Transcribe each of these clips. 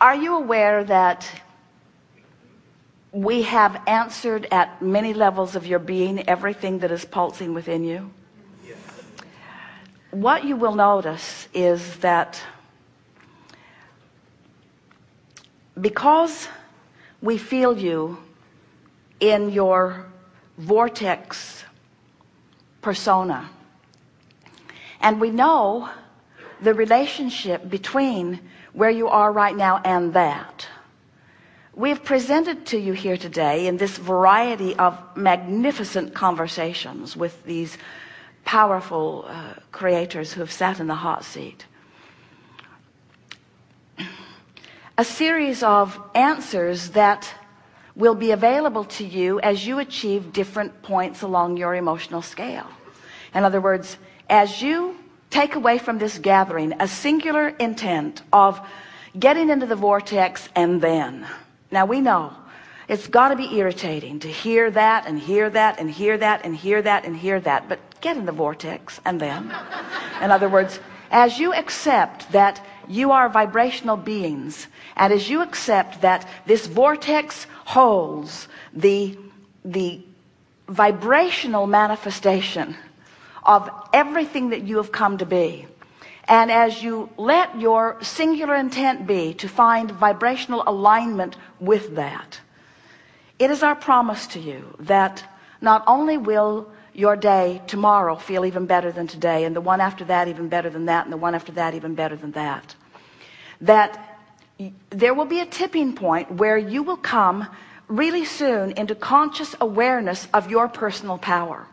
Are you aware that we have answered at many levels of your being everything that is pulsing within you? Yes. What you will notice is that because we feel you in your vortex persona, and we know the relationship between where you are right now and that, we've presented to you here today in this variety of magnificent conversations with these powerful creators who have sat in the hot seat, a series of answers that will be available to you as you achieve different points along your emotional scale. In other words, as you take away from this gathering a singular intent of getting into the vortex, and then, now we know it's got to be irritating to hear that and hear that and hear that and hear that and hear that, but get in the vortex and then. In other words, as you accept that you are vibrational beings, and as you accept that this vortex holds the vibrational manifestation of everything that you have come to be, and as you let your singular intent be to find vibrational alignment with that, it is our promise to you that not only will your day tomorrow feel even better than today, and the one after that even better than that, and the one after that even better than that, that there will be a tipping point where you will come really soon into conscious awareness of your personal power.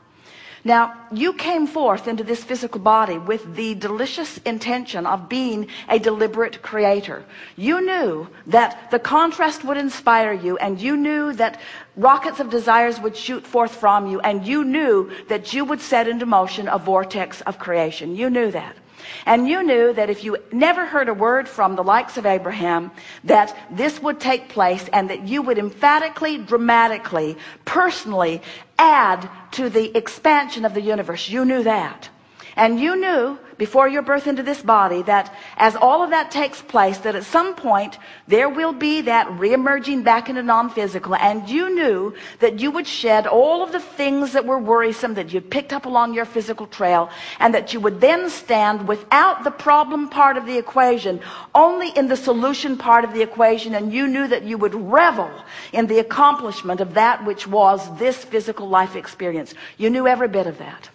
Now, you came forth into this physical body with the delicious intention of being a deliberate creator. You knew that the contrast would inspire you, and you knew that rockets of desires would shoot forth from you, and you knew that you would set into motion a vortex of creation. You knew that. And you knew that if you never heard a word from the likes of Abraham, that this would take place, and that you would emphatically, dramatically, personally add to the expansion of the universe. You knew that. And you knew before your birth into this body that as all of that takes place, that at some point there will be that re-emerging back into non-physical, and you knew that you would shed all of the things that were worrisome that you'd picked up along your physical trail, and that you would then stand without the problem part of the equation, only in the solution part of the equation, and you knew that you would revel in the accomplishment of that which was this physical life experience. You knew every bit of that.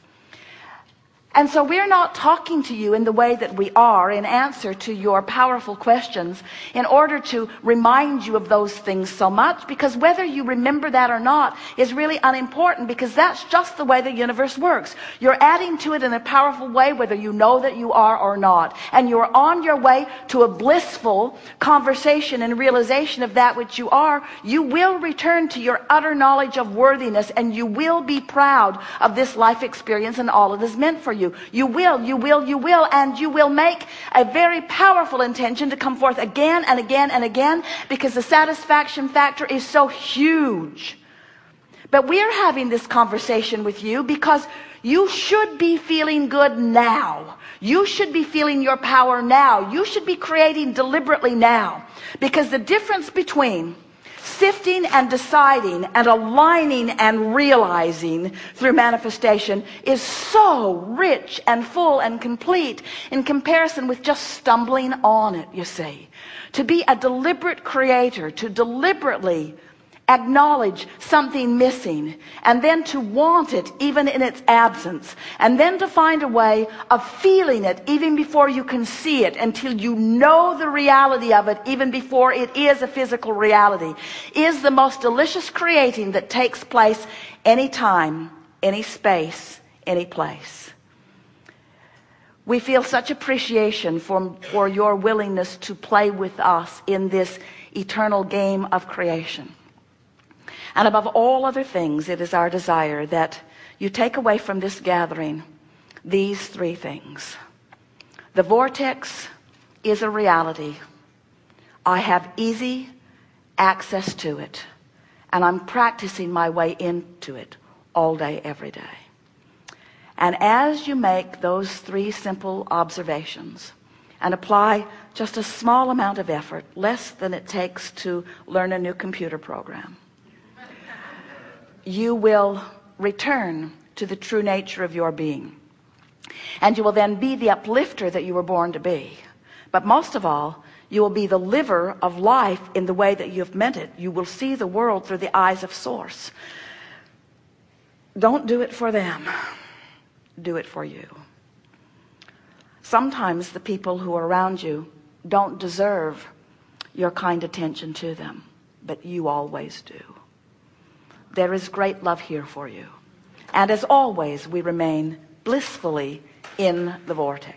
And so we're not talking to you in the way that we are in answer to your powerful questions in order to remind you of those things so much, because whether you remember that or not is really unimportant, because that's just the way the universe works. You're adding to it in a powerful way whether you know that you are or not, and you're on your way to a blissful conversation and realization of that which you are. You will return to your utter knowledge of worthiness, and you will be proud of this life experience and all it is meant for you. You will, and you will make a very powerful intention to come forth again and again and again, because the satisfaction factor is so huge. But we're having this conversation with you because you should be feeling good now. You should be feeling your power now. You should be creating deliberately now, because the difference between sifting and deciding and aligning and realizing through manifestation is so rich and full and complete in comparison with just stumbling on it, you see. To be a deliberate creator, to deliberately acknowledge something missing, and then to want it even in its absence, and then to find a way of feeling it even before you can see it, until you know the reality of it even before it is a physical reality, is the most delicious creating that takes place anytime, any space, any place. We feel such appreciation for your willingness to play with us in this eternal game of creation. And above all other things, it is our desire that you take away from this gathering these three things. The vortex is a reality. I have easy access to it, and I'm practicing my way into it all day, every day. And as you make those three simple observations, and apply just a small amount of effort, less than it takes to learn a new computer program, you will return to the true nature of your being. And you will then be the uplifter that you were born to be. But most of all, you will be the liver of life in the way that you've meant it. You will see the world through the eyes of Source. Don't do it for them. Do it for you. Sometimes the people who are around you don't deserve your kind attention to them, but you always do. There is great love here for you. And as always, we remain blissfully in the vortex.